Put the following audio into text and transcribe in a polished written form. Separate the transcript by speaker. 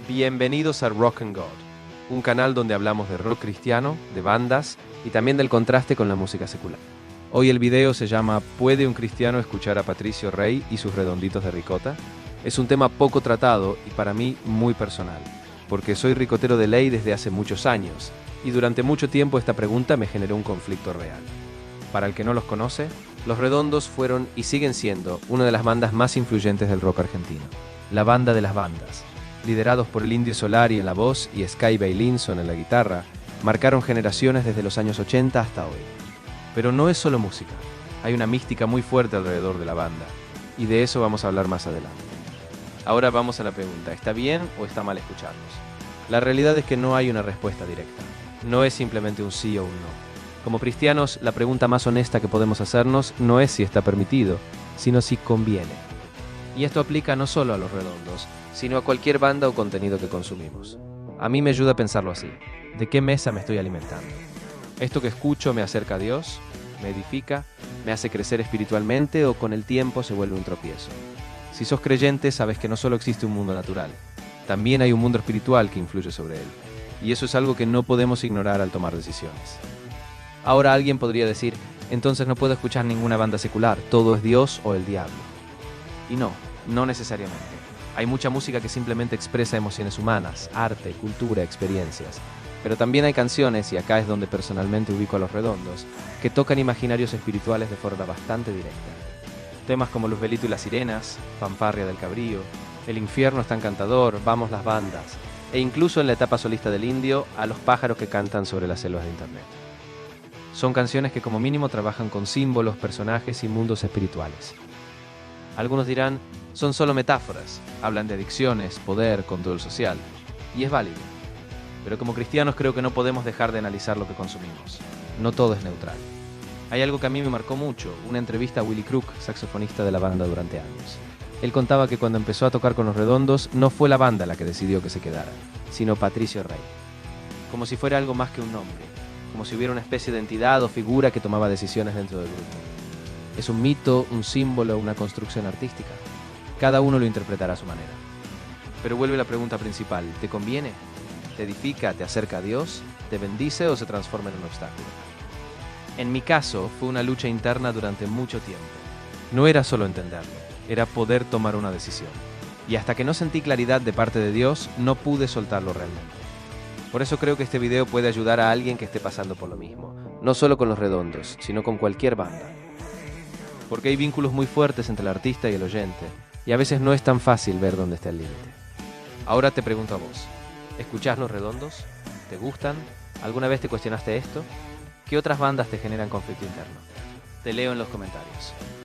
Speaker 1: Bienvenidos a Rock and God, un canal donde hablamos de rock cristiano, de bandas y también del contraste con la música secular. Hoy el video se llama ¿Puede un cristiano escuchar a Patricio Rey y sus redonditos de ricota? Es un tema poco tratado y para mí muy personal, porque soy ricotero de ley desde hace muchos años y durante mucho tiempo esta pregunta me generó un conflicto real. Para el que no los conoce, Los Redondos fueron y siguen siendo una de las bandas más influyentes del rock argentino. La banda de las bandas. Liderados por el Indio Solari en la voz y Sky Bailinson en la guitarra, marcaron generaciones desde los años 80 hasta hoy. Pero no es solo música, hay una mística muy fuerte alrededor de la banda, y de eso vamos a hablar más adelante. Ahora vamos a la pregunta, ¿está bien o está mal escucharlos? La realidad es que no hay una respuesta directa, no es simplemente un sí o un no. Como cristianos, la pregunta más honesta que podemos hacernos no es si está permitido, sino si conviene. Y esto aplica no solo a Los Redondos, sino a cualquier banda o contenido que consumimos. A mí me ayuda a pensarlo así. ¿De qué mesa me estoy alimentando? ¿Esto que escucho me acerca a Dios? ¿Me edifica? ¿Me hace crecer espiritualmente o con el tiempo se vuelve un tropiezo? Si sos creyente, sabes que no solo existe un mundo natural, también hay un mundo espiritual que influye sobre él. Y eso es algo que no podemos ignorar al tomar decisiones. Ahora alguien podría decir, entonces no puedo escuchar ninguna banda secular, todo es Dios o el diablo. Y no necesariamente. Hay mucha música que simplemente expresa emociones humanas, arte, cultura, experiencias. Pero también hay canciones, y acá es donde personalmente ubico a Los Redondos, que tocan imaginarios espirituales de forma bastante directa. Temas como Luzbelito y las sirenas, Fanfarria del Cabrío, El infierno es tan cantador, Vamos las bandas, e incluso en la etapa solista del Indio, a los pájaros que cantan sobre las selvas de internet. Son canciones que como mínimo trabajan con símbolos, personajes y mundos espirituales. Algunos dirán, son solo metáforas, hablan de adicciones, poder, control social, y es válido. Pero como cristianos creo que no podemos dejar de analizar lo que consumimos. No todo es neutral. Hay algo que a mí me marcó mucho, una entrevista a Willy Crook, saxofonista de la banda durante años. Él contaba que cuando empezó a tocar con Los Redondos, no fue la banda la que decidió que se quedara, sino Patricio Rey. Como si fuera algo más que un nombre, como si hubiera una especie de entidad o figura que tomaba decisiones dentro del grupo. ¿Es un mito, un símbolo, una construcción artística? Cada uno lo interpretará a su manera. Pero vuelve la pregunta principal, ¿te conviene? ¿Te edifica, te acerca a Dios? ¿Te bendice o se transforma en un obstáculo? En mi caso, fue una lucha interna durante mucho tiempo. No era solo entenderlo, era poder tomar una decisión. Y hasta que no sentí claridad de parte de Dios, no pude soltarlo realmente. Por eso creo que este video puede ayudar a alguien que esté pasando por lo mismo, no solo con Los Redondos, sino con cualquier banda. Porque hay vínculos muy fuertes entre el artista y el oyente, y a veces no es tan fácil ver dónde está el límite. Ahora te pregunto a vos, ¿escuchás Los Redondos? ¿Te gustan? ¿Alguna vez te cuestionaste esto? ¿Qué otras bandas te generan conflicto interno? Te leo en los comentarios.